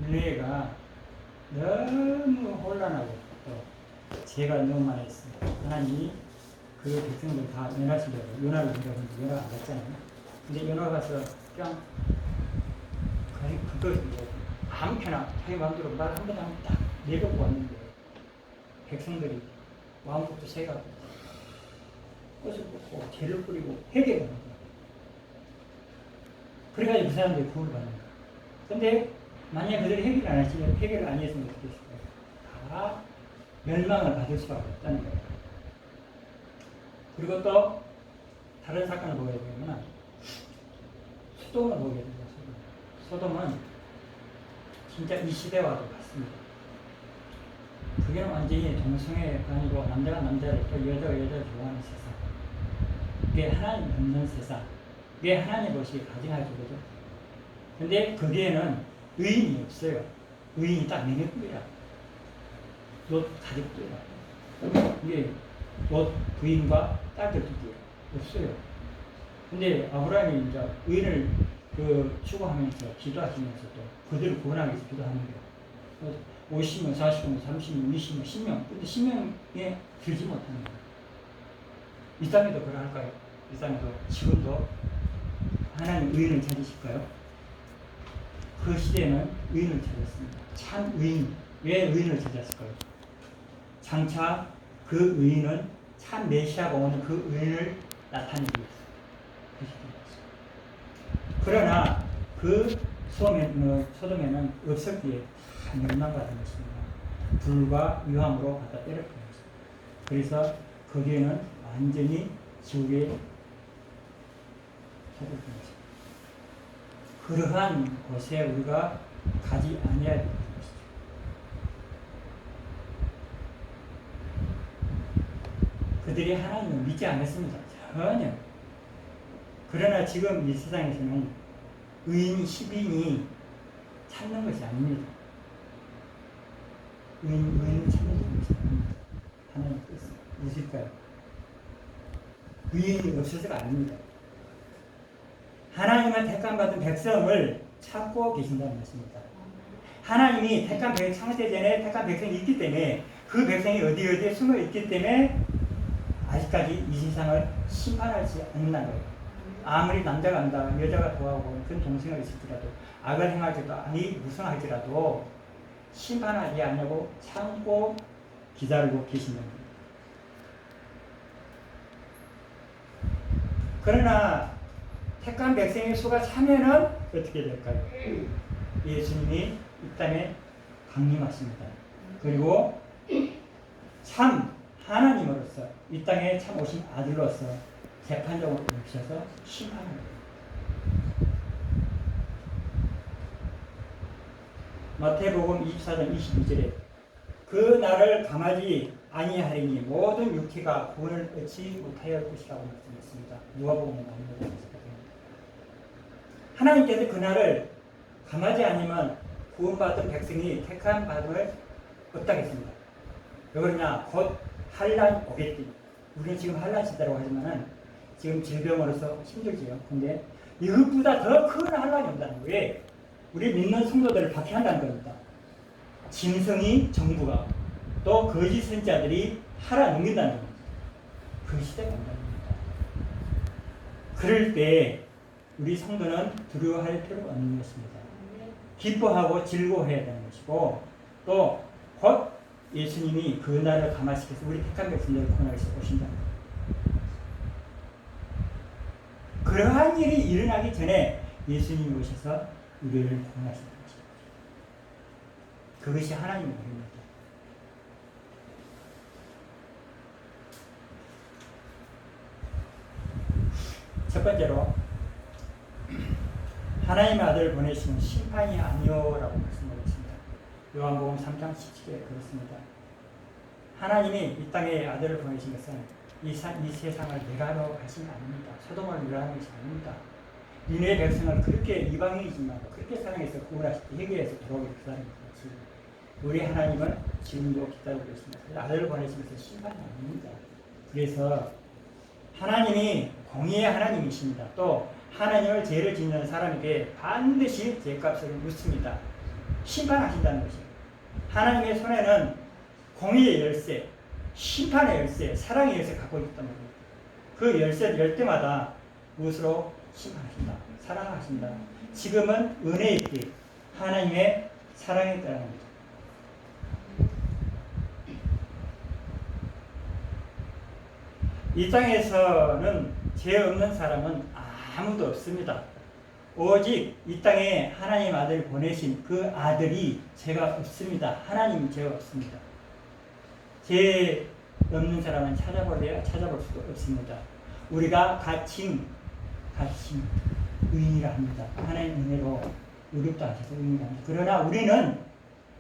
니네가 너무 혼란하고 또 죄가 너무 많이 있어요. 하나님이 그 백성들 다 면하시려고 요나를 보내고 요나가 안 갔잖아요. 근데 요나가 가서 그냥 그걸 뭐 아무렇게나 자기 마음대로 말 한번 하면 딱 내려고 왔는데 백성들이 마음부터 새가고 꽃을 꽂고 죄를 뿌리고 회개를 하는 거야. 그래가지고 그 사람들이 구원을 받는 거야. 근데 만약에 그들이 회개를 안 했으면 어떻게 했을까요? 다 멸망을 받을 수밖에 없다는 거예요. 그리고 또 다른 사건을 보게 되면 소돔을 보게 됩니다. 소돔은 진짜 이 시대와도 같습니다. 그게 완전히 동성애가 아니고 남자가 남자를 또 여자가 여자를 좋아하는 세상. 그게 하나님 없는 세상. 그게 하나님 것이 가정하기거든. 근데 거기에는 의인이 없어요. 의인이 딱 너네뿐이야. 롯 가족뿐이야. 이게 롯 부인과 딸들뿐이야. 없어요. 근데 아브라함이 이제 의인을 추구하면서 기도하시면서 또 그들을 구원하기 위해서 기도하는 거예요. 50명, 40명, 30명, 20명, 10명. 근데 10명에 들지 못하는 거예요. 이 땅에도 그러할까요? 이 땅에도 지금도 하나님 의인을 찾으실까요? 그 시대는 의인을 찾았습니다. 참 의인. 왜 의인을 찾았을까요? 장차 그 의인은 참 메시아가 오는 그 의인을 나타내기 위해서. 그 시대였어요. 그러나 그 소돔에는 없었기에 다 멸망받은 것입니다. 불과 유황으로 갖다 때렸던 것입니다. 그래서 거기에는 완전히 지옥에 속을 던 것입니다. 그러한 곳에 우리가 가지 아니해야 되는 것이죠. 그들이 하나님을 믿지 않았습니다. 전혀. 그러나 지금 이 세상에서는 의인, 시인이 찾는 것이 아닙니다. 의인을 찾는 것이 아닙니다. 하나님 뜻이 무엇일까요? 의인이 없어서가 아닙니다. 하나님은 택함받은 백성을 찾고 계신다는 것입니다. 하나님이 택한 창세전에 택한 백성이 있기 때문에 그 백성이 어디에 숨어 있기 때문에 아직까지 이 세상을 심판하지 않는다는 거예요. 아무리 남자가 안다, 여자가 좋아하고 그런 동생을 있을지라도 악을 행할지라도 아니 무성할지라도 심판하지 않냐고 참고 기다리고 계신다는 겁니다. 그러나 택한 백성의 수가 차면은 어떻게 될까요? 예수님이 이 땅에 강림하십니다. 그리고 참 하나님으로서 이 땅에 참 오신 아들로서 재판장으로 오셔서 심판합니다. 마태복음 24장 22절에 그 날을 감하지 아니하리니 모든 육체가 구원을 얻지 못하여 것이라고 말씀했습니다. 누가복음에 나오는 것입니다. 하나님께서 그날을 감하지 않으면 구원받은 백성이 택한 받음을 없다겠습니다. 왜 그러냐? 곧 환란이 오겠지. 우리는 지금 환란 시대라고 하지만은 지금 질병으로서 힘들지요. 근데 이것보다 더 큰 환란이 온다는 거예요. 왜? 우리 믿는 성도들을 박해한다는 겁니다. 짐승이 정부가 또 거짓 선지자들이 팔아넘긴다는 겁니다. 그 시대가 온다는 겁니다. 그럴 때 우리 성도는 두려워할 필요가 없는 것입니다. 기뻐하고 즐거워해야 되는 것이고 또 곧 예수님이 그 날을 감화시켜서 우리 택한 백성들을 구원하기 위해서 오신다는 겁니다. 그러한 일이 일어나기 전에 예수님이 오셔서 우리를 구원하신다는 것입니다. 그것이 하나님의 일입니다. 첫 번째로 하나님의 아들을 보내시는 심판이 아니오라고 말씀하셨습니다. 요한복음 3장 17절에 그렇습니다. 하나님이 이 땅에 아들을 보내신 것은 이 세상을 멸하러 가신 게 아닙니다. 소돔을 멸하는 것이 아닙니다. 니네 백성을 그렇게 이방인이지만 그렇게 사랑해서 구원하실 때 회개해서 들어오게 기다리는 것이 우리 하나님은 지금도 기다리고 있습니다. 아들을 보내신 것은 심판이 아닙니다. 그래서 하나님이 공의의 하나님이십니다. 또 하나님을 죄를 짓는 사람에게 반드시 죄값을 묻습니다. 심판하신다는 것이에요. 하나님의 손에는 공의의 열쇠, 심판의 열쇠, 사랑의 열쇠 갖고 있단 말이에요. 그 열쇠를 열 때마다 무엇으로 심판하신다, 사랑하신다. 지금은 은혜의 길, 하나님의 사랑에 따른 거죠. 이 땅에서는 죄 없는 사람은 아무도 없습니다. 오직 이 땅에 하나님 아들을 보내신 그 아들이 죄가 없습니다. 하나님이 죄가 없습니다. 죄 없는 사람은 찾아볼 수도 없습니다. 우리가 가칭 의인이라 합니다. 하나님 은혜로 의롭다 하셔서 의인이라 합니다. 그러나 우리는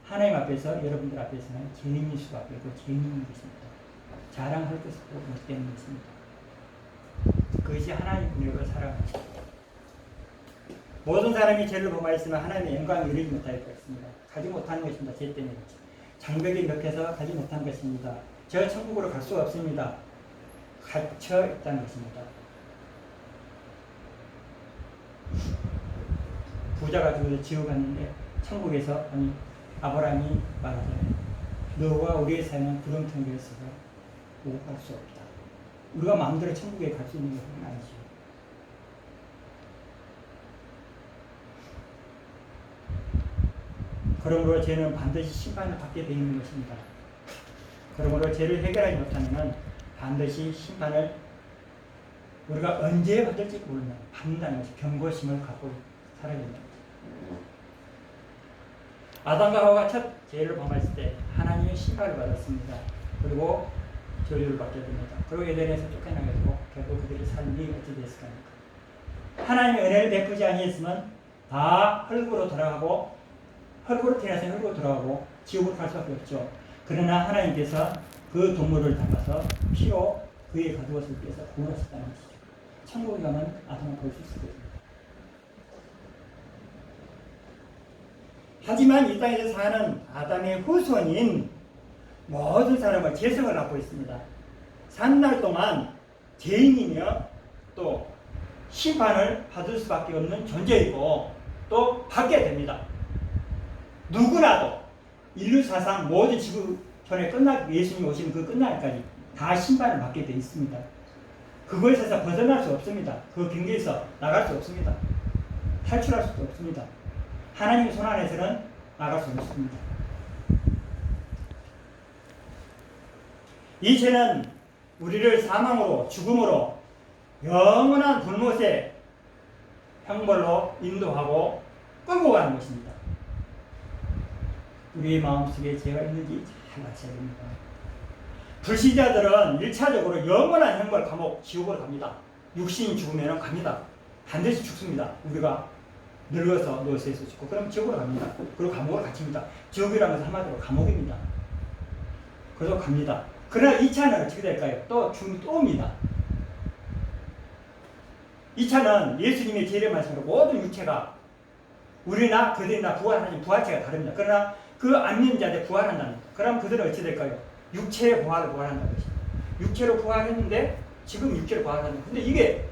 하나님 앞에서, 여러분들 앞에서는 죄인일 수밖에 없고 죄인인 것입니다. 자랑할 것도 못 되는 것입니다. 그것이 하나님 은혜로 살아가십니다. 모든 사람이 죄를 범하였으면 하나님의 영광을 이루지 못할 것입니다. 가지 못하는 것입니다. 죄 때문에. 장벽이 몇개서 가지 못하는 것입니다. 저 천국으로 갈 수가 없습니다. 갇혀 있다는 것입니다. 부자가 죽어서 지옥 갔는데 천국에서 아브라함이 말하잖아요. 너와 우리의 삶은 구렁텅이에 있어서 못 갈 수 없다. 우리가 마음대로 천국에 갈 수 있는 것은 아니죠. 그러므로 죄는 반드시 심판을 받게 되어 있는 것입니다. 그러므로 죄를 해결하지 못하면 반드시 심판을 우리가 언제 받을지 모르는 받는다는 것이 경고심을 갖고 살아야 된다. 아담과 하와가 첫 죄를 범했을 때 하나님의 심판을 받았습니다. 그리고 저주를 받게 됩니다. 그리고 에덴에서 쫓겨나게 되고 결국 그들의 삶이 어찌 됐을까? 하나님의 은혜를 베푸지 아니했으면 다 흙으로 돌아가고 흙으로 태어나서 흙으로 돌아가고 지옥으로 갈 수밖에 없죠. 그러나 하나님께서 그 동물을 잡아서 피로 그의 가두었을 때에서 구원하셨다는 것이죠. 천국에 가면 아담을 볼 수 있을 것입니다. 하지만 이 땅에서 사는 아담의 후손인 모든 사람은 죄성을 갖고 있습니다. 산 날 동안 죄인이며 또 심판을 받을 수밖에 없는 존재이고 또 받게 됩니다. 누구나도 인류 사상 모든 지구촌에 예수님이 오시는 그 끝날까지 다 심판을 받게 되어 있습니다. 그것에서 벗어날 수 없습니다. 그 경계에서 나갈 수 없습니다. 탈출할 수도 없습니다. 하나님의 손 안에서는 나갈 수 없습니다. 이 죄는 우리를 사망으로, 죽음으로, 영원한 불못의 형벌로 인도하고 끌고 가는 것입니다. 우리의 마음속에 죄가 있는지 잘 아셔야 됩니다. 불신자들은 1차적으로 영원한 형벌, 감옥, 지옥으로 갑니다. 육신이 죽으면 갑니다. 반드시 죽습니다. 우리가 늙어서 노쇠에서 죽고 그럼 지옥으로 갑니다. 그리고 감옥으로 갇힙니다. 지옥이라는 것은 한마디로 감옥입니다. 그래서 갑니다. 그러나 2차는 어떻게 될까요? 또 옵니다. 2차는 예수님의 제일 말씀으로 모든 육체가 우리나 그들이나 부활하는 부활체가 다릅니다. 그러나 그 안 믿는 자들 부활한다는 것. 그럼 그들은 어찌 될까요? 육체의 부활한다는 것입니다. 육체로 부활했는데 지금 육체로 부활하는. 근데 이게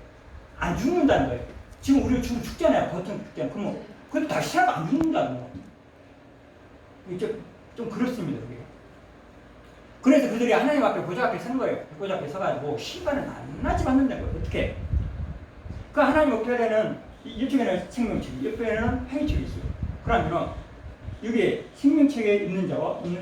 안 죽는다는 거예요. 지금 우리가 죽잖아요. 보통 죽잖아요. 그러면 그것도 다시 살아 안 죽는다는 거예요. 이게 좀 그렇습니다. 그게. 그래서 그들이 하나님 앞에 보좌 앞에 선 거예요. 보좌 앞에 서가지고 심판을 낱낱이 받는다는 거예요. 어떻게? 그 하나님 옆에는 이쪽에는 생명책이, 옆에는 행위책이 있어요. 그러면 여기 생명책에 있는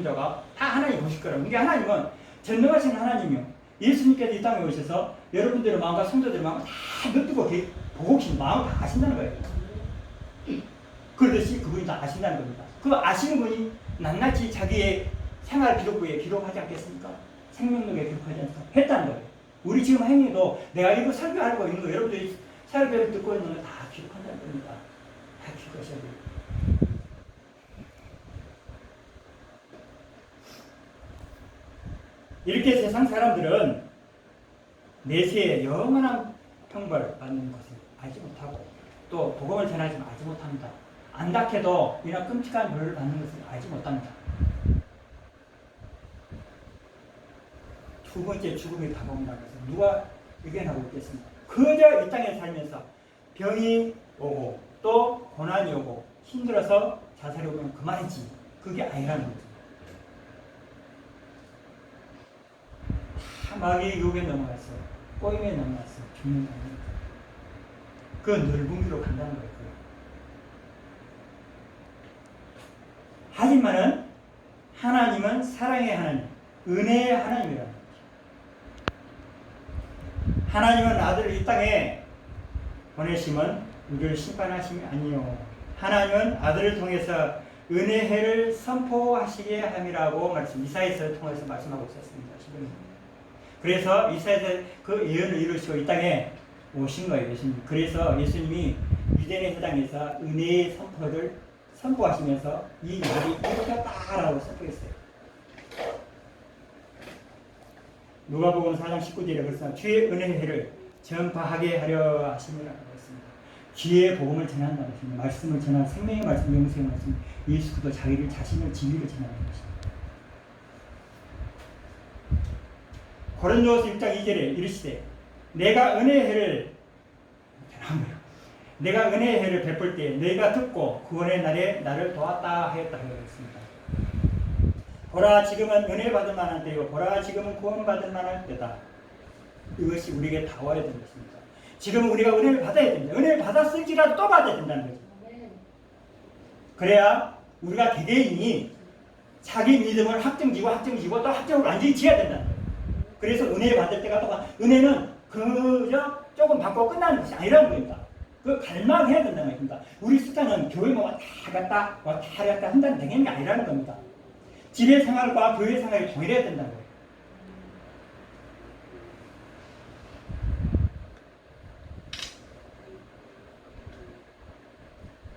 자가 다 하나님 보실 거라고. 이게 하나님은 전능하신 하나님이요. 예수님께서 이 땅에 오셔서 여러분들의 마음과 성도들의 마음을 다 느끼고 보고 계신 마음을 다 아신다는 거예요. 그러듯이 그분이 다 아신다는 겁니다. 그 아시는 분이 낱낱이 자기의 생활 기록부에 기록하지 않겠습니까? 생명록에 기록하지 않습니까? 했다는 거예요. 우리 지금 행위도 내가 이거 설교하고 있는 거 여러분들이 설교를 듣고 있는 거 다 기록한다는 겁니다. 다 기록하셔야 돼요. 이렇게 세상 사람들은 내세에 영원한 형벌 받는 것을 알지 못하고 또 복음을 전하지만 알지 못합니다. 안팎에도 이나 끔찍한 벌을 받는 것을 알지 못합니다. 두 번째 죽음이 다가온다고 해서 누가 의견하고 있겠습니까? 그저 이 땅에 살면서 병이 오고 또 고난이 오고 힘들어서 자살해 오면 그만이지. 그게 아니라는 거죠. 다 마귀의 유혹에 넘어가서 꼬임에 넘어가서 죽는 거 아닙니까? 그 넓은 길로 간다는 거예요. 하지만은 하나님은 사랑의 하나님, 은혜의 하나님이라는 거죠. 하나님은 아들을 이 땅에 보내심은 우리를 심판하심이 아니요. 하나님은 아들을 통해서 은혜의 해를 선포하시게 함이라고 이사야서를 통해서 말씀하고 있었습니다. 지금. 그래서 이사야서 그 예언을 이루시고 이 땅에 오신 거예요. 예수님. 그래서 예수님이 유대인의 회당에서 은혜의 선포를 선포하시면서 이 일이 이루어졌다라고 선포했어요. 누가복음 4장 19절에 그랬습니다. 주의 은혜의 해를 전파하게 하려 하심이라고 했습니다. 주의 복음을 전한다는 것입니다. 말씀을 전한 생명의 말씀, 영생의 말씀, 예수 그리스도 자기를 자신을 진리를 전하는 것입니다. 고린도서 6장 2절에 이르시되 내가 은혜의 해를 내가 은혜의 해를 베풀 때 너희가 듣고 구원의 날에 나를 도왔다 하였다 하였습니다. 보라 지금은 은혜 받을 만한 때요 보라 지금은 구원 받을 만한 때다. 이것이 우리에게 다 와야 되는 것입니다. 지금 우리가 은혜를 받아야 됩니다. 은혜를 받았을지라도 또 받아야 된다는 거죠. 그래야 우리가 개개인이 자기 믿음을 확정지고 또 확정을 완전히 지어야 된다는 거예요. 그래서 은혜 받을 때가 또 은혜는 그저 조금 받고 끝나는 것이 아니라는 겁니다. 그 갈망해야 된다는 겁니다. 우리 숫자는 교회만 왔다 갔다 한다는 개념이 아니라는 겁니다. 집의 생활과 교회 생활이 동일해야 된다는 거예요.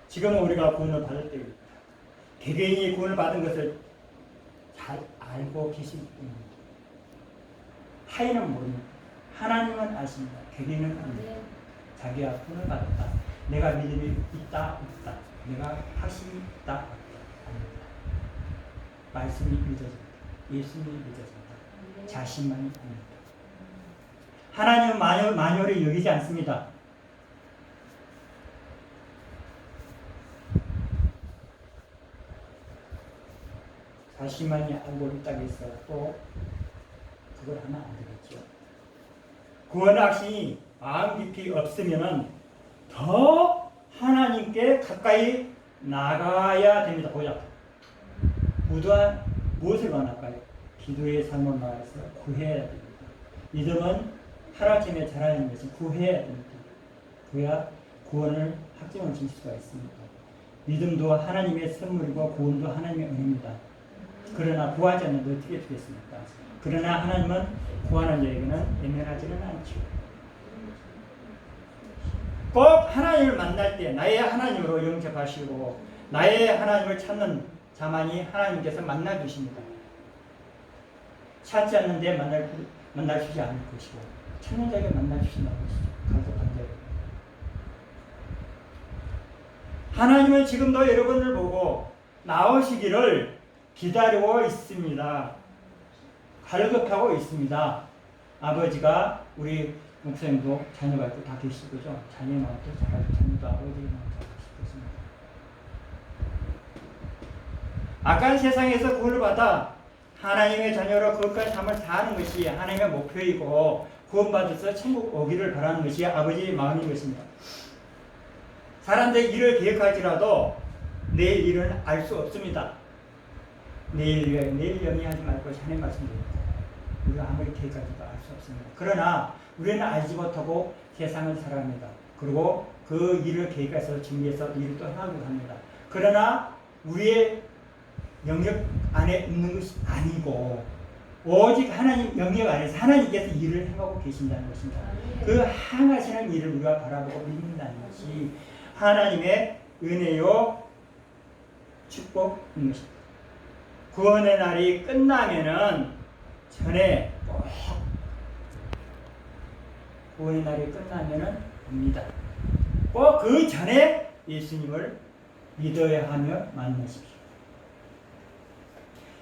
지금은 우리가 구원을 받을 때입니다. 개개인이 구원을 받은 것을 잘 알고 계시기 때문입니다. 타인은 모릅니다. 하나님은 아십니다. 개개인은 압니다. 자기가 구원을 받았다. 내가 믿음이 있다 없다. 내가 확신이 있다 없다. 아닙니다. 말씀이 믿어집니다. 예수님이 믿어집니다. 자신만이 아닙니다. 하나님은 만요를 여기지 않습니다. 자신만이 알고 있다고 해서 또 그걸 하면 안 되겠죠. 구원 확신이 마음 깊이 없으면은 더 하나님께 가까이 나가야 됩니다. 보자. 부도한 무엇을 원할까요? 기도의 삶을 말해서 구해야 됩니다. 믿음은 하루아침에 자라는 것이 구해야 됩니다. 그래야 구원을 확정을 질 수가 있습니다. 믿음도 하나님의 선물이고 구원도 하나님의 은혜입니다. 그러나 구하지 않는데 어떻게 되겠습니까? 그러나 하나님은 구하는 자에게는 예면하지는 않죠. 꼭 하나님을 만날 때 나의 하나님으로 영접하시고 나의 하나님을 찾는 자만이 하나님께서 만나주십니다. 찾지 않는데 만나주지 않을 것이고 찾는 자에게 만나주신다는 것이죠. 간섭한 자에게. 하나님은 지금도 여러분을 보고 나오시기를 기다리고 있습니다. 갈급하고 있습니다. 아버지가 우리 목사님도 자녀가 있고 다 계시고 그죠? 자녀 마음도 잘하고 자녀도 아버지 마음 잘하시고 있습니다. 악한 세상에서 구원을 받아 하나님의 자녀로 거룩한 삶을 사는 것이 하나님의 목표이고 구원받아서 천국 오기를 바라는 것이 아버지의 마음인 것입니다. 사람들이 일을 계획할지라도 내일 일은 알 수 없습니다. 내일 염려하지 말고 하나님 말씀드립니다. 우리가 아무리 계획할지도 알 수 없습니다. 그러나 우리는 알지 못하고 세상을 살아갑니다. 그리고 그 일을 계획해서 준비해서 일을 또 행하기도 합니다. 그러나 우리의 영역 안에 있는 것이 아니고 오직 하나님 영역 안에서 하나님께서 일을 행하고 계신다는 것입니다. 그 행하시는 일을 우리가 바라보고 믿는다는 것이 하나님의 은혜요 축복인 것입니다. 구원의 날이 끝나면은 전에 꼭 구원의 날이 끝나면은 옵니다. 꼭 그 전에 예수님을 믿어야 하며 만나십시오.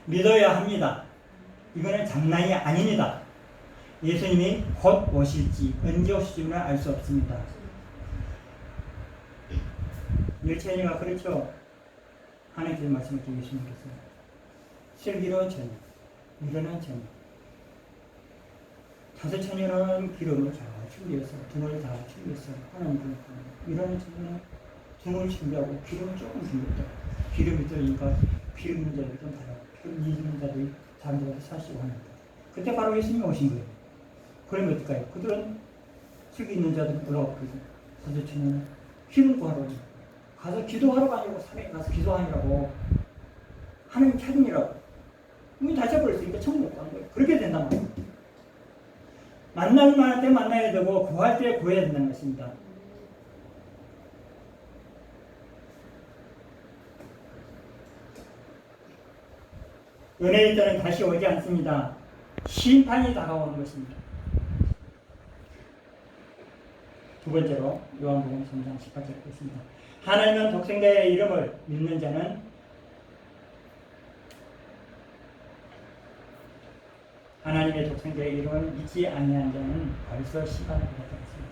믿어야 합니다. 이거는 장난이 아닙니다. 예수님이 곧 오실지 언제 오실지는 알 수 없습니다. 열천이가 그렇죠. 하나님께서 말씀을 드리고 예수님께서 슬기로운 처녀, 미련한 처녀, 다섯 처녀는 기름을 다 준비해서 등을 다 준비해서 하나님 불렀고, 미련한 처녀는 등을 준비하고 기름을 조금 준비했다. 기름이 떨어지니까 기름 있는 자들이 좀 달라고, 기름 있는 자들이 다른 데가서 사시고 하는 거예요. 그때 바로 예수님이 오신 거예요. 그러면 어떨까요? 그들은 슬기 있는 자들은 올라가고 다섯 처녀는 기름 구하러 가서 기도하러 가려고 산에 가서 기도하느라고 하나님 찾으니라고 문이 닫혀버렸으니까 천국 못 가는 거예요. 그렇게 된단 말이에요. 만날 만할 때 만나야 되고 구할 때 구해야 된다는 것입니다. 은혜의 때는 다시 오지 않습니다. 심판이 다가오는 것입니다. 두 번째로 요한복음 3장 18절에 있습니다. 하나님은 독생자의 이름을 믿는 자는 하나님의 독생자의 이름을 믿지 아니한 자는 벌써 심판을 받았다 했습니다.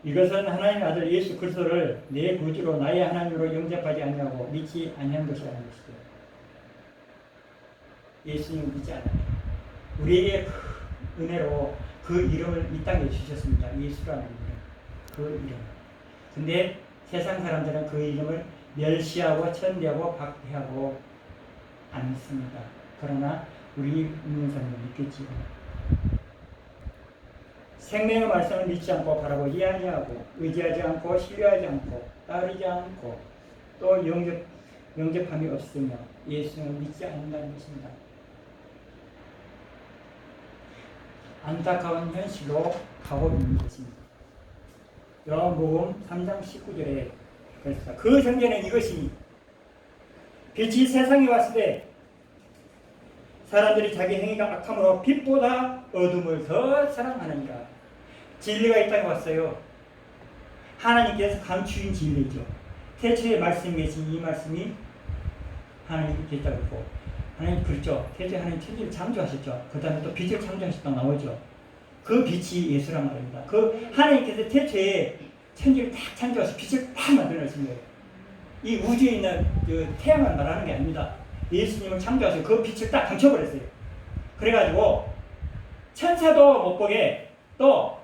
이것은 하나님의 아들 예수 그리스도를 내 구주로 나의 하나님으로 영접하지 아니하고 믿지 아니한 것이라는 것이죠. 예수님을 믿지 않아요. 우리에게 그 은혜로 그 이름을 이 땅에 주셨습니다. 예수라는 이름. 그 이름. 근데 세상 사람들은 그 이름을 멸시하고 천대하고 박해하고 않습니다. 그러나 우리 믿는 사람은 믿겠지요. 생명의 말씀을 믿지 않고 바라보지 아니하고 의지하지 않고 신뢰하지 않고 따르지 않고 또 영접함이 없으며 예수님을 믿지 않는다는 것입니다. 안타까운 현실로 가고 있는 것입니다. 요한복음 3장 19절에 그랬습니다. 그 성경에는 이것이 빛이 세상에 왔을 때 사람들이 자기 행위가 악함으로 빛보다 어둠을 더 사랑하느니라. 진리가 이 땅에 왔어요. 하나님께서 감추인 진리죠. 태초에 말씀이 계신 이 말씀이 하나님이 됐다고 했고, 하나님 그렇죠. 태초에 하나님 천지를 창조하셨죠. 그 다음에 또 빛을 창조하셨다고 나오죠. 그 빛이 예수란 말입니다. 그 하나님께서 태초에 천지를 딱 창조하셔서 빛을 딱 만들어내신 거예요. 이 우주에 있는 그 태양을 말하는 게 아닙니다. 예수님을 창조하셔서 그 빛을 딱 감춰버렸어요. 그래가지고 천사도 못 보게 또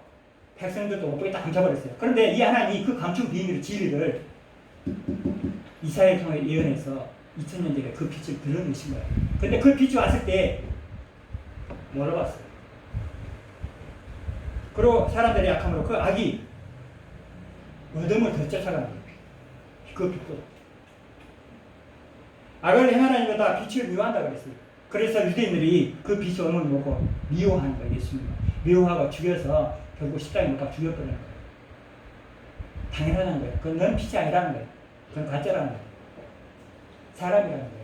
백성들도 못 보게 딱 감춰버렸어요. 그런데 이 하나님이 그 감춘 비밀의 진리를 이사야를 통해 예언해서 2000년 전에 그 빛을 드러내신 거예요. 근데 그 빛이 왔을 때 뭐라고 왔어요? 그리고 사람들의 약함으로 그 악이 어둠을 더 쫓아가는 거예요. 그 빛도. 악을 행하는 이보다 빛을 미워한다 그랬어요. 그래서 유대인들이 그 빛이 오는 걸 보고 미워하는 거예요. 예수님. 미워하고 죽여서 결국 십자가에 못 박아 죽여버리는 거예요. 당연하다는 거예요. 그건 넌 빛이 아니라는 거예요. 그건 가짜라는 거예요. 사람이라는 거예요.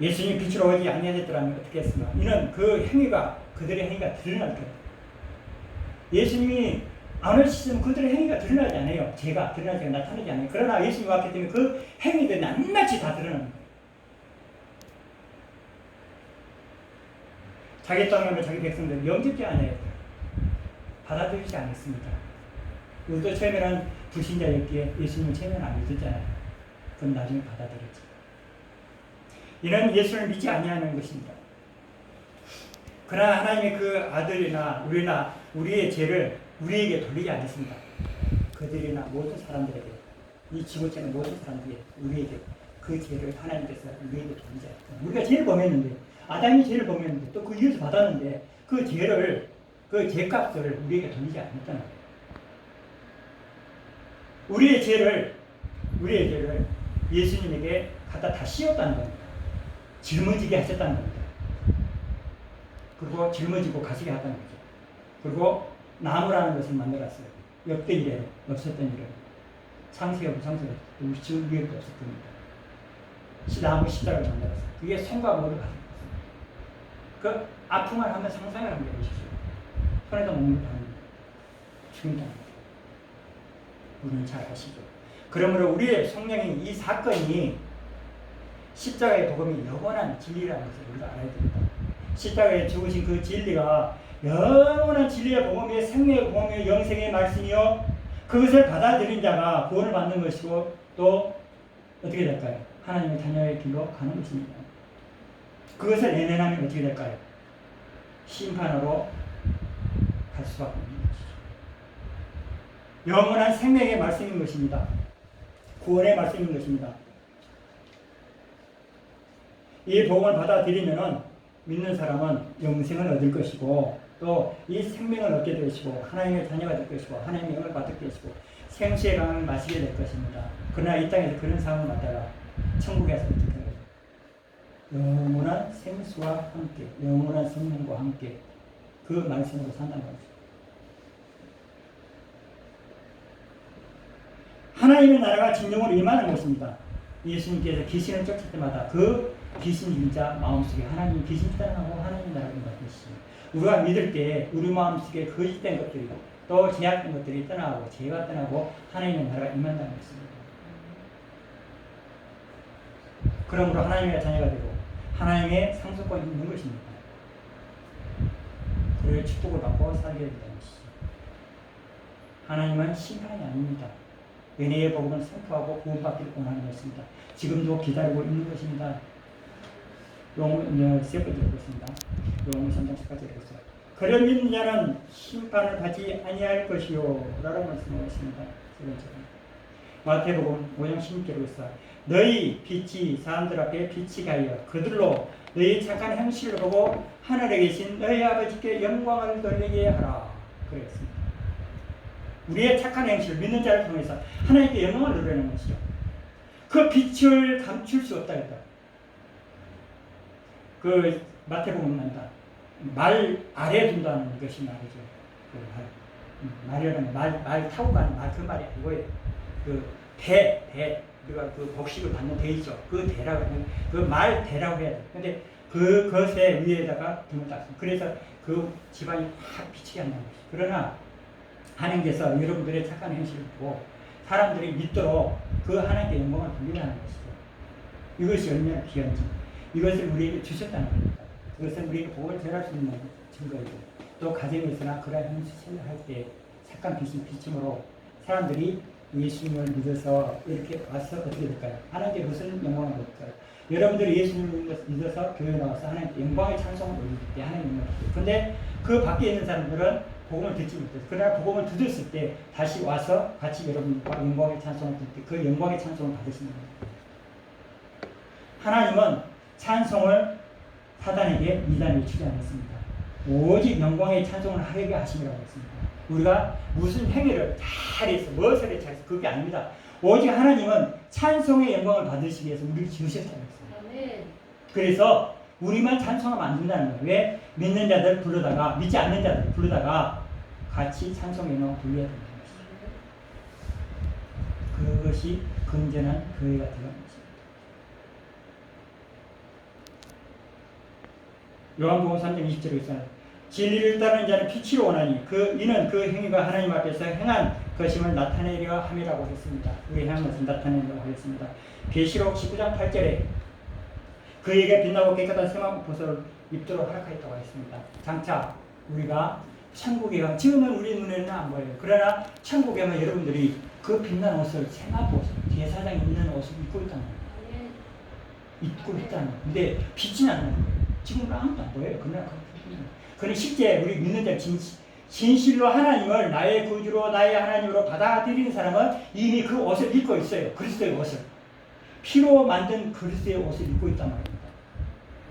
예수님이 빛으로 오지 아니하셨더라면 어떻게 했습니까? 이는 그 행위가 그들의 행위가 드러날 거예요. 예수님이 안 오시면 그들의 행위가 드러나지 않아요. 죄가 드러나지 나타나지 않아요. 그러나 예수님이 왔기 때문에 그 행위들이 낱낱이 다 드러납니다. 자기 땅을 자기 백성들 영접지 않아요. 받아들이지 않았습니다. 우리도 처음에는 불신자였기에 예수님을 처음에는 안 믿었잖아요. 그럼 나중에 받아들였죠. 이는 예수를 믿지 아니하는 것입니다. 그러나 하나님의 그 아들이나 우리의 죄를 우리에게 돌리지 않았습니다. 그들이나 모든 사람들에게, 이 지구촌의 모든 사람들에게, 우리에게 그 죄를 하나님께서 우리에게 돌리지 않았습니다. 우리가 죄를 범했는데, 아담이 죄를 범했는데, 또 그 이유에서 받았는데, 그 죄를, 그 죄값을 우리에게 돌리지 않았다는 거예요. 우리의 죄를 예수님에게 갖다 다 씌웠다는 겁니다. 짊어지게 하셨다는 겁니다. 그리고 짊어지고 가시게 했다는 거죠. 그리고 나무라는 것을 만들었어요. 역대 이래 없었던 일을. 창세가 부창세가 우리 지금 위에도 없었던 일. 나무 십자가를 만들었어요. 그게 손과 머리를 가지고 있습니다. 그 아픔을 한번 상상을 한번 해보십시오. 손에다 먹는 거 아닙니다. 죽인다는 거죠. 우리는 잘 아시죠. 그러므로 우리의 성령의 이 사건이 십자가의 복음이 영원한 진리라는 것을 우리가 알아야 됩니다. 십자가에 죽으신 그 진리가 영원한 진리의 복음이요 생명의 복음이요 영생의 말씀이요 그것을 받아들인 자가 구원을 받는 것이고 또 어떻게 될까요? 하나님의 자녀의 길로 가는 것입니다. 그것을 내면하면 어떻게 될까요? 심판으로 갈 수밖에 없는 것이죠. 영원한 생명의 말씀인 것입니다. 구원의 말씀인 것입니다. 이 복음을 받아들이면 믿는 사람은 영생을 얻을 것이고 또 이 생명을 얻게 될 것이고 하나님의 자녀가 될 것이고 하나님의 영을 받을 것이고 생수의 강을 마시게 될 것입니다. 그러나 이 땅에서 그런 상황을 맞다가 천국에서 어떻게 해요? 영원한 생수와 함께 영원한 생명과 함께 그 말씀으로 산다는 거죠. 하나님의 나라가 진정으로 임하는 것입니다. 예수님께서 귀신을 쫓을 때마다 그 귀신 인자 마음속에 하나님이 귀신 떠나고 하나님의 나라가 임하듯이 우리가 믿을 때 우리 마음속에 거짓된 것들이 또 제약된 것들이 떠나고 죄가 떠나고 하나님의 나라가 임한다는 것입니다. 그러므로 하나님의 자녀가 되고 하나님의 상속권이 있는 것입니다. 그를 축복을 받고 살게 된다는 것이죠. 하나님은 심판이 아닙니다. 은혜의 복음을 선포하고 구원받기를 원하는 것입니다. 지금도 기다리고 있는 것입니다. 세 번째 보겠습니다. 용 3장 10까지 읽었어요. 그를 믿는 자는 심판을 받지 아니할 것이요 라고 말씀하셨습니다. 세 번째 마태복음 5장 16절에 있어요. 너희 빛이 사람들 앞에 빛이 가여 그들로 너희 착한 행실을 보고 하늘에 계신 너희 아버지께 영광을 돌리게 하라. 그랬습니다. 우리의 착한 행실, 믿는 자를 통해서 하나님께 영광을 누리는 것이죠. 그 빛을 감출 수 없다 했다. 그 마태복음 난다. 말 아래 둔다는 것이 말이죠. 그 말이라는 말 타고 가는 말 그 말이 아니고요. 그 대 우리가 그 복식을 받는 대이죠. 그 대라고 하면 그 말 대라고 해야 돼. 근데 그것의 위에다가 등을 땄습니다. 그래서 그 집안이 확 비치게 한다는 것이죠. 그러나 하나님께서 여러분들의 착한 행실을 보고 사람들이 믿도록 그 하나님께 영광을 돌리라는 것이죠. 이것이 얼마나 귀한지 이것을 우리에게 주셨다는 겁니다. 그것은 우리에게 복을 전할 수 있는 증거이고 또 가정에서나 그러한 행실을 할 때 착한 빛임으로 사람들이 예수님을 믿어서 이렇게 와서 어떻게 될까요? 하나님께 무슨 영광을 얻을까요? 여러분들이 예수님을 믿어서 교회에 나와서 하나님께 영광의 찬송을 올릴 때 하나님 영광을 얻을 그런데 그 밖에 있는 사람들은 복음을 듣지 못해요. 그러나 복음을 듣었을 때 다시 와서 같이 여러분과 영광의 찬송을 듣을 때 그 영광의 찬송을 받으시는 겁니다. 하나님은 찬송을 사단에게 미단에 주지 않았습니다. 오직 영광의 찬송을 하게 하심이라고 했습니다. 우리가 무슨 행위를 잘해서 무엇을 잘해서 그게 아닙니다. 오직 하나님은 찬송의 영광을 받으시기 위해서 우리를 지으셨다는 것입니다. 그래서 우리만 찬송하면 안 된다는 거예요. 왜? 믿는 자들 부르다가 믿지 않는 자들 부르다가 같이 찬송의 영광을 돌려야 된다는 것입니다. 그것이 건전한 교회가 되는 것입니다. 요한복음 3장 20절에 있어요. 진리를 따르는 자는 피치로 원하니 이는 그 행위가 하나님 앞에서 행한 것임을 나타내려 함이라고 했습니다. 우리 행한 것을 나타내려고 하겠습니다. 계시록 19장 8절에 그에게 빛나고 깨끗한 세마포 옷을 입도록 허락하였다고 했습니다. 장차 우리가 천국에 가면 지금은 우리 눈에는 안 보여요. 그러나 천국에 가면 여러분들이 그 빛난 옷을 세마포 옷을 제사장이 입는 옷을 입고 있다는 거예요. 입고 있다는 거예요. 근데 빛이 나는 거예요. 지금은 아무도 안 보여요. 그러나 그는 실제 우리 믿는 자 진실로 하나님을 나의 구주로 나의 하나님으로 받아들이는 사람은 이미 그 옷을 입고 있어요. 그리스도의 옷을. 피로 만든 그리스도의 옷을 입고 있단 말입니다.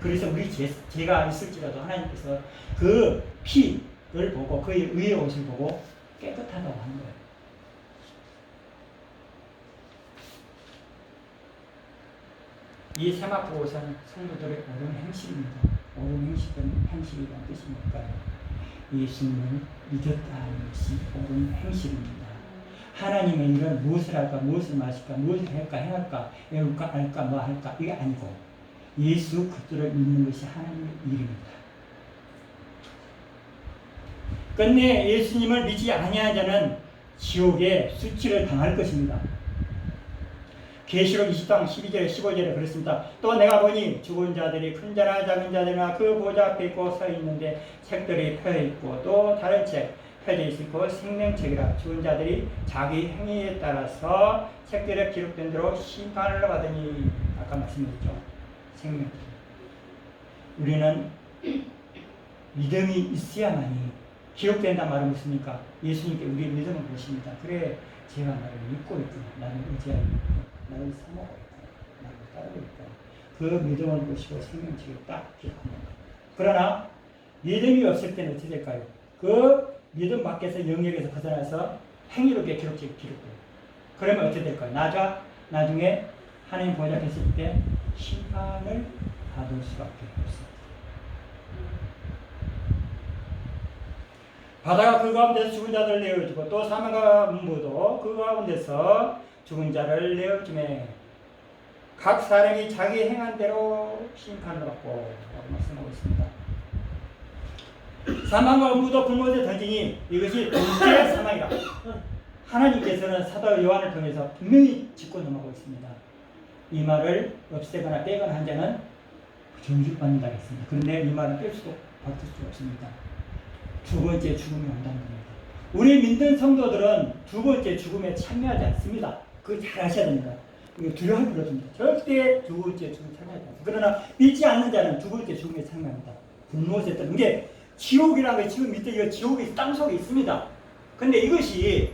그래서 우리 죄가 있을지라도 하나님께서 그 피를 보고 그의 의의 옷을 보고 깨끗하다고 하는 거예요. 이 세마포 옷은 성도들의 옳은 행실입니다. 옳은 행실이라는 뜻이 뭘까요? 예수님을 믿었다는 것이 옳은 행실입니다. 하나님의 일은 무엇을 할까, 무엇을 마실까, 무엇을 할까, 행할까, 애울까, 알까, 뭐 할까, 이게 아니고 예수 그리스도를 믿는 것이 하나님의 일입니다. 끝내 예수님을 믿지 아니한 자는 지옥에 수치를 당할 것입니다. 계시록 20장 12절에 15절에 그렇습니다. 또 내가 보니 죽은 자들이 큰 자나 작은 자들이나 그 보좌 앞에 있고 서 있는데 책들이 펴져 있고 또 다른 책 펴져 있고 생명책이라 죽은 자들이 자기 행위에 따라서 책들에 기록된 대로 심판을 받으니 아까 말씀드렸죠. 생명책. 우리는 믿음이 있어야만이 기록된다는 말은 무엇입니까? 예수님께 우리의 믿음을 보십니다. 그래 제가 나를 믿고 있구나. 나를 의지하고 있구나. 나를 사모하고 있구나. 나를 따르고 있구나. 그 믿음을 보시고 생명책에 딱 기록합니다. 그러나 믿음이 없을 때는 어떻게 될까요? 그 믿음 밖에서 영역에서 벗어나서 행위롭게 기록돼요. 그러면 어떻게 될까요? 나중에 하나님 보좌 앞에 있을 때 심판을 받을 수밖에 없습니다. 바다가 그 가운데서 죽은 자들을 내어주고 또 사망과 문부도 그 가운데서 죽은 자를 내어주매 각 사람이 자기 행한 대로 심판을 받고 라고 말씀하고 있습니다. 사망과 문부도 불못에 던지니 이것이 둘째 사망이라. 하나님께서는 사도 요한을 통해서 분명히 짚고 넘어가고 있습니다. 이 말을 없애거나 빼거나 한 자는 정직받는다 했습니다. 그런데 이 말은 뺄 수도 바꿀 수도 없습니다. 두 번째 죽음이 온다는 겁니다. 우리 믿는 성도들은 두 번째 죽음에 참여하지 않습니다. 그거 잘 아셔야 됩니다. 이거 두려워할 필요 없습니다. 절대 두 번째 죽음에 참여하지 않습니다. 그러나 믿지 않는 자는 두 번째 죽음에 참여합니다. 불못에 떠는 게 지옥이라는 게 지금 밑에 이거 지옥이 땅속에 있습니다. 근데 이것이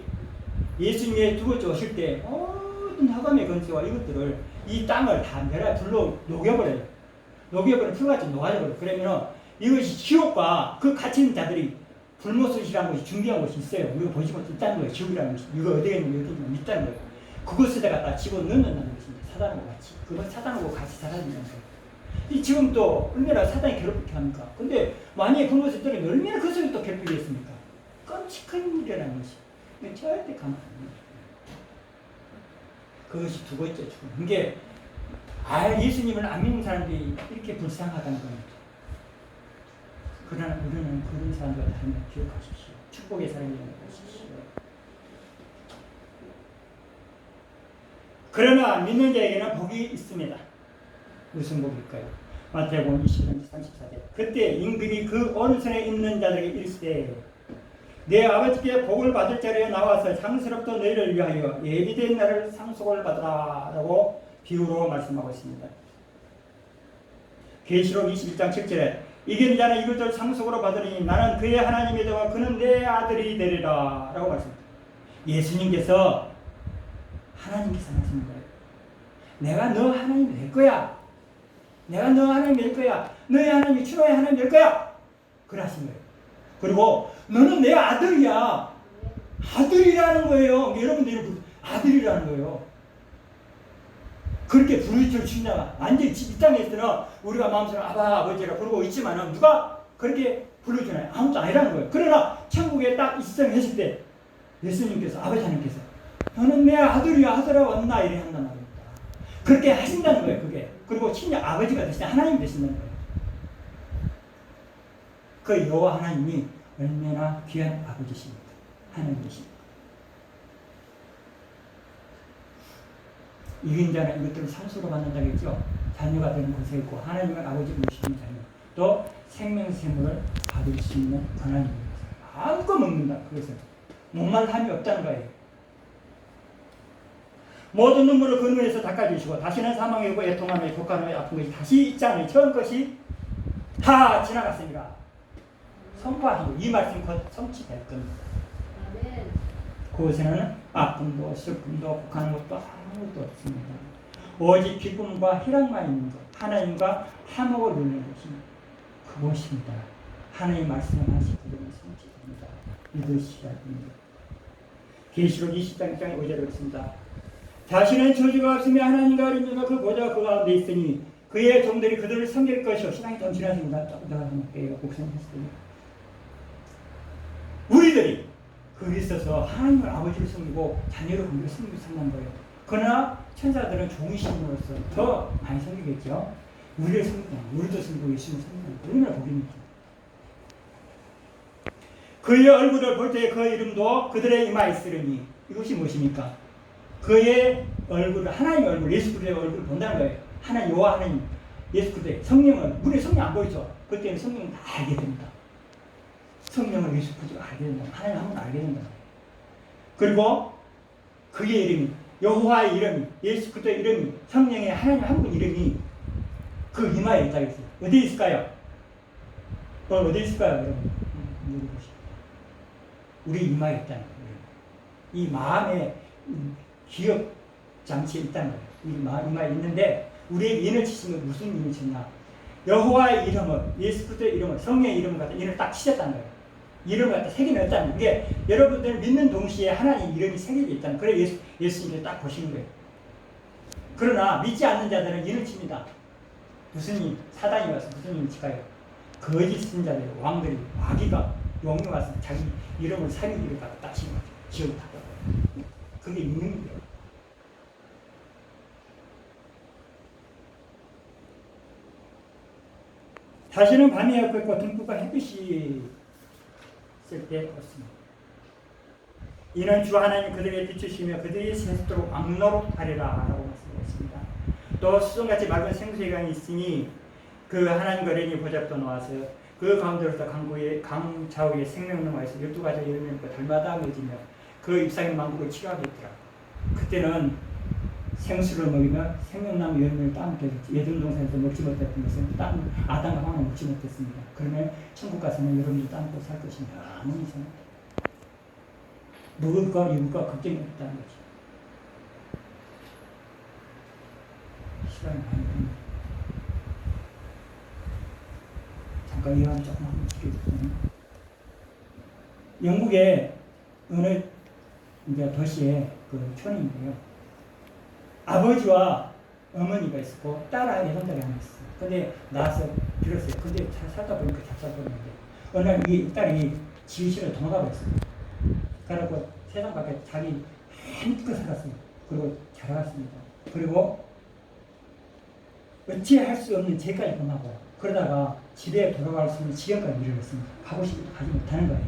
예수님의 두 번째 오실 때 모든 하감의 건세와 이것들을 이 땅을 다 불로 녹여버려요. 녹여버리면 풀같이 녹아져버려요. 그러면 이것이 지옥과 그 갇힌 자들이 불못이라는 것이 준비한 것이 있어요. 우리가 보지 못했다는 거예요. 지옥이라는 것이. 이거 어디에 있는 여기 있다는 거예요. 그것을 갖다 집어넣는다는 것입니다. 사단하고 같이. 그걸 사단하고 같이 살아야 된다는 거예요. 이 지금 또 얼마나 사단이 괴롭게 합니까? 근데 만약에 불못을 때리면 얼마나 그 속에 또 괴롭히겠습니까? 끔찍한 일이라는 것이. 절대 가만 안 둬요. 그것이 두 번째 죽음. 이게 예수님을 안 믿는 사람들이 이렇게 불쌍하다는 겁니다. 그러나 우리는 그런 사람과 다름을 기억하십시오. 축복의 사람이라는 것이시오. 그러나 믿는 자에게는 복이 있습니다. 무슨 복일까요? 마태복음 20장 34절. 그때 임금이 그 오른손에 있는 자들에게 이르시되 내 아버지께 복을 받을 자리에 나와서 장스럽던 너희를 위하여 예비된 날을 상속을 받으라 라고 비유로 말씀하고 있습니다. 계시록 21장 7절에 이기는 자는 이것을 상속으로 받으니 나는 그의 하나님이 되고 그는 내 아들이 되리라 라고 말씀합니다. 예수님께서 하나님께서 말씀하신 거예요. 내가 너 하나님이 될 거야. 내가 너 하나님이 될 거야. 너의 하나님이 추로의 하나님이 될 거야. 그러신 거예요. 그리고 너는 내 아들이야. 아들이라는 거예요. 여러분들이 아들이라는 거예요. 그렇게 부르짖을 주냐가 완전히 이 땅에서는 우리가 마음속으로 아버지라 부르고 있지만은 누가 그렇게 불러주나요? 아무도 아니라는 거예요. 그러나 천국에 딱 입성했을 때 예수님께서 아버지 하나님께서 너는 내 아들이야 아들아 왔나 이래 한단 말입니다. 그렇게 하신다는 거예요. 그게. 그리고 친히 아버지가 되시는 하나님 되신다는 거예요. 그 여호와 하나님이 얼마나 귀한 아버지십니까? 하나님이십니까? 이긴 자는 이것들을 상수로 받는다겠죠. 자녀가 되는 곳에 있고 하나님은 아버지 모시는 자녀 또 생명샘을 받을 수 있는 권한입니다. 아무것도 먹는다. 그것은 목말함이 없다는 거예요. 모든 눈물을 그 눈에서 닦아주시고 다시는 사망이 오고 애통함에 독감에 아픈 것이 다시 있지 않으니 처음 것이 다 지나갔습니다. 선포하시고 이 말씀 곧 성취될 겁니다. 그곳에는 아픔도 슬픔도 복하는 것도 아무것도 없습니다. 오직 기쁨과 희락만 있는 것, 하나님과 화목을 누리는 것입니다. 그것입니다. 하나님 말씀하신 그대로 성취됩니다. 믿으시라 합니다. 계시록 20장 1장에 5절에 그렇습니다. 자신은 저주가 없으며 하나님과 어린 자가 그 보좌가 그 가운데 있으니 그의 종들이 그들을 섬길 것이요. 시간이 좀 지났습니다. 조금 더 할게요. 곡성했습니다. 우리들이 거기 있어서 하나님을 아버지를 섬기고 자녀를 섬기고 섬기는 거예요. 그러나 천사들은 종이심으로서 더 많이 섬기겠죠. 우리를 섬기고 우리도 섬기고 예수님을 섬기는 얼마나 복입니까? 그의 얼굴을 볼 때 그 이름도 그들의 이마에 있으리니 이것이 무엇입니까? 그의 얼굴을, 하나님의 얼굴, 예수 그리스도의 얼굴을 본다는 거예요. 하나님, 여호와 하나님, 예수 그리스도의 성령을, 물에 성령 안 보이죠? 그때는 성령을 다 알게 됩니다. 성령을 예수 그리스도가 알게 된다. 하나님 한 분 알게 된다. 그리고 그의 이름이, 여호와의 이름이, 예수 그리스도의 이름이, 성령의 하나님 한 분 이름이 그 이마에 있다고 했어요. 어디에 있을까요? 어디에 있을까요, 여러분? 우리 이마에 있다는 거예요. 이 마음의 기억 장치에 있다는 거예요. 이 이마에 있는데 우리에게 인을 치신 건 무슨 인을 쳤냐? 여호와의 이름을, 예수 그리스도의 이름을, 성령의 이름을 갖다 인을 딱 치셨다는 거예요. 이름을 갖다 새겨 넣었다는 게 여러분들 믿는 동시에 하나님 이름이 새겨져 있다는 거예요. 그래 예수님을 딱 보시는 거예요. 그러나 믿지 않는 자들은 인을 칩니다. 무슨 일? 사단이 와서 무슨 일을 칠까요? 거짓 선자들, 왕들이, 마귀가 용이 와서 자기 이름을 사기를 갖다 딱 치는 거죠. 지옥을 다 가요. 그게 있는 거예요. 다시는 밤이 없고 등불과 햇빛이 쓸 때 없습니다. 이는 주 하나님 그들에게 비추시며 그들이 세속도록 왕노릇하리라 라고 말씀했습니다. 또 수송같이 맑은 생수의 강이 있으니 그 하나님 거린이 보잡도 나와서 그 가운데로서 강 좌우에 생명나무에서 12가지 열매가 달마다 맺으며 그 잎사귀 만국을 치료하게 있더라. 그때는 생수를 먹이며 생명나무 열매를 따먹게 됐지. 예전 동산에서 먹지 못했던 것은 아담과 하와는 먹지 못했습니다. 그러면 천국 가서는 여러분이 따먹고 살 것이냐. 아무 이상합니다. 먹을까 입을까 걱정이 없다는 거지. 시간이 많이 걸립니다. 잠깐 이해하면 조금 한번 지켜주세요. 영국의 어느 이제 도시에 그 촌인데요. 아버지와 어머니가 있었고 딸아 여동생이 하나 있었어요. 근데 낳아서 빌었어요. 근데 잘 살다 보니까 잘 살다 보는데 어느 날 이 딸이 지휘실에 도망가 버렸어요. 그래갖고 세상 밖에 자기 한껏 살았어요. 그리고 자라갔습니다. 그리고 어찌할 수 없는 죄까지 범하고 그러다가 집에 돌아갈 수 있는 지경까지 이르렀습니다. 가고 싶어도 가지 못하는 거예요.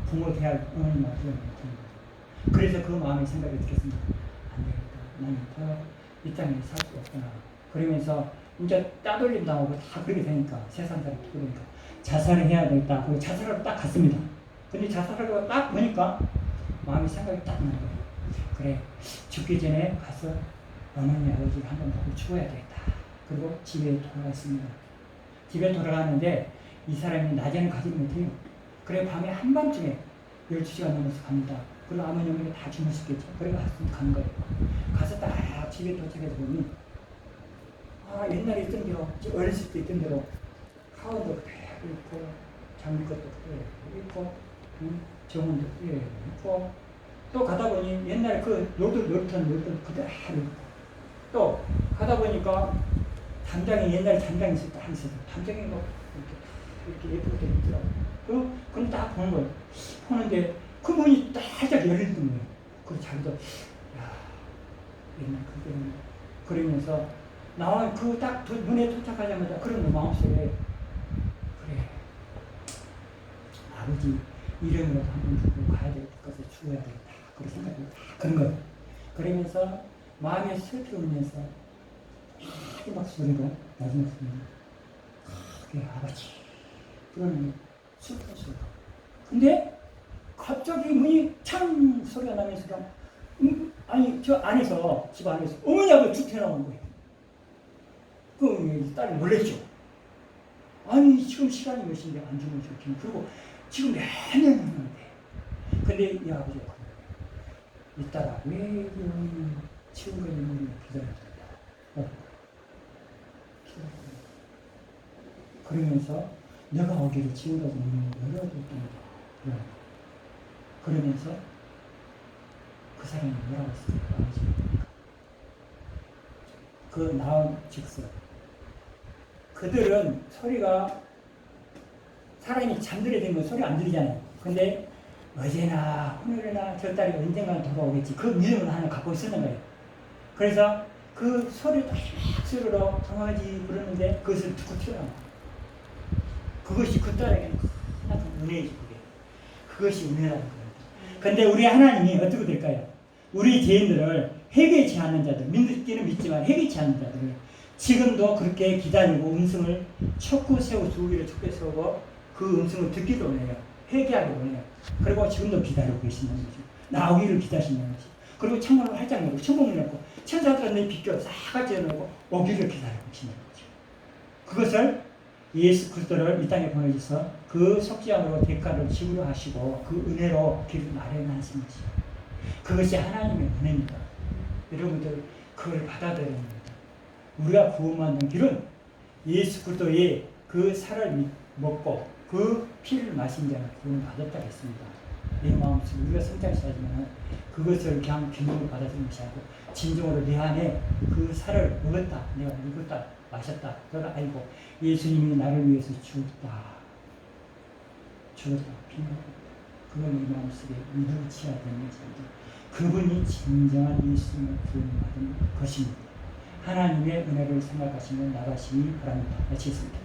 부모 대할 어머니만 부모 못하는 거예요. 그래서 그 마음의 생각이 들겠습니다. 안 되겠다. 나는 더 이 땅에 살 수 없구나. 그러면서 이제 따돌림 당하고 다 그렇게 되니까 세상 사람이 그러니까 자살을 해야 되겠다. 그리고 자살하러 딱 갔습니다. 근데 자살하러 딱 보니까 마음의 생각이 딱 나는 거예요. 그래 죽기 전에 가서 어머니 아버지를 한번 보고 죽어야 되겠다. 그리고 집에 돌아갔습니다. 집에 돌아갔는데 이 사람이 낮에는 가지 못해요. 그래 밤에 한밤중에 12시간 넘어서 갑니다. 그리고 아버지 어머니가 다 주무셨겠죠. 그래 가는 거예요. 가서 딱 집에 도착해서 보니 옛날에 있던 대로 어렸을 때 있던 대로 가운도 그대로 있고 장미 것도 그대로 있고 정원도 그대로 있고 또 가다 보니 옛날에 그 놀던 그대로 있고 또 가다 보니까 담장에 옛날에 담장이 있었어요. 담장에 뭐 이렇게 예쁘게 되어 있더라고요. 그럼 딱 보는 거예요. 보는데 그 문이 딱 살짝 열리는 거예요. 그래서 자기도 야 옛날 그때는 그러면서 나와 그 딱 문에 도착하자마자 그런 마음속에 그래 아버지 이름으로 한번 두고 가야 될 것을 죽어야 되겠다. 그런 생각이 딱 그런 거예요. 그러면서 마음에 슬피 울면서 막 소리가 나중에서는 그게 아버지 그러는 슬픈 소리가 근데 갑자기 문이 창 소리가 나면서 아니 저 안에서 집 안에서 어머니 아버지 쭉 튀어나오는 거예요. 그 딸이 놀랬죠. 아니 지금 시간이 몇 시인데 안 주면 좋긴 그리고 지금 몇 년이 했는데 근데 이 아버지가 이 딸아 왜 이런 치운 거 있는 걸 기다렸다. 그러면서 내가 오기를 지우라고 열어줬다. 그러면서 그 사람이 뭐라고 했을까? 그 나온 즉석 그들은 소리가 사람이 잠들게 되면 소리 안 들리잖아요. 근데 어제나 오늘이나 저 딸이 언젠가 돌아오겠지. 그 믿음을 하나 갖고 있었는 거예요. 그래서 그 소리를 딱 소리로 강아지 부르는데 그것을 듣고 튀어나와. 그것이 그 딸에게는 하나도 은혜이지 그것이 은혜라는 거예요. 근데 우리 하나님이 어떻게 될까요? 우리 죄인들을 회개치 않는 자들, 믿기는 믿지만 회개치 않는 자들, 지금도 그렇게 기다리고 음성을 촉구 세우고 주 위를 촉구 세우고 그 음성을 듣기도 원해요. 회개하기도 원해요. 그리고 지금도 기다리고 계신다는 거죠. 나오기를 기다리신다는 거죠. 그리고 창문을 활짝 열고 천국을 열고 천사들은 비켜 싹같이 열고 오기를 기다리고 계신다는 거죠. 그것을 예수 그리스도를 이 땅에 보내주셔서 그 속죄함으로 대가를 지불을 하시고 그 은혜로 길을 마련하신 것이죠. 그것이 하나님의 은혜입니다. 여러분들 그걸 받아들여야 합니다. 우리가 구원받는 길은 예수 그리스도의 그 살을 먹고 그 피를 마신 자는 구원받았다 했습니다. 내 마음속에 우리가 성장시하지만 그것을 그냥 기능을 받아들이는 것이 아니고 진정으로 내 안에 그 살을 먹었다, 내가 먹었다, 마셨다, 그걸 알고 예수님이 나를 위해서 죽었다, 그걸 내 마음속에 이루어져야 되는 것입니다. 그분이 진정한 예수님을 구원받은 것입니다. 하나님의 은혜를 생각하시며 나가시기 바랍니다. 마치겠습니다.